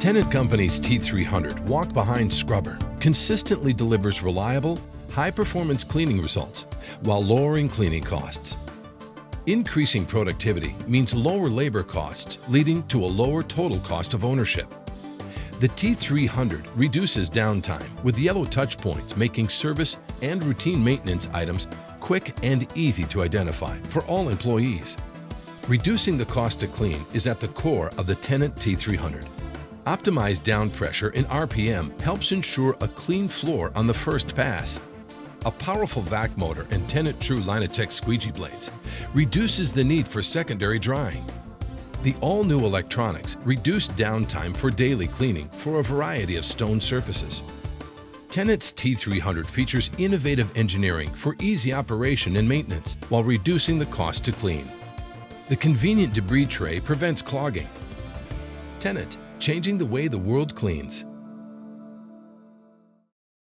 Tennant Company's T300 walk-behind scrubber consistently delivers reliable, high-performance cleaning results while lowering cleaning costs. Increasing productivity means lower labor costs, leading to a lower total cost of ownership. The T300 reduces downtime with yellow touch points, making service and routine maintenance items quick and easy to identify for all employees. Reducing the cost to clean is at the core of the Tennant T300. Optimized down pressure in RPM helps ensure a clean floor on the first pass. A powerful vac motor and Tennant True Linatec squeegee blades reduces the need for secondary drying. The all-new electronics reduce downtime for daily cleaning for a variety of stone surfaces. Tennant's T300 features innovative engineering for easy operation and maintenance while reducing the cost to clean. The convenient debris tray prevents clogging. Tennant, changing the way the world cleans.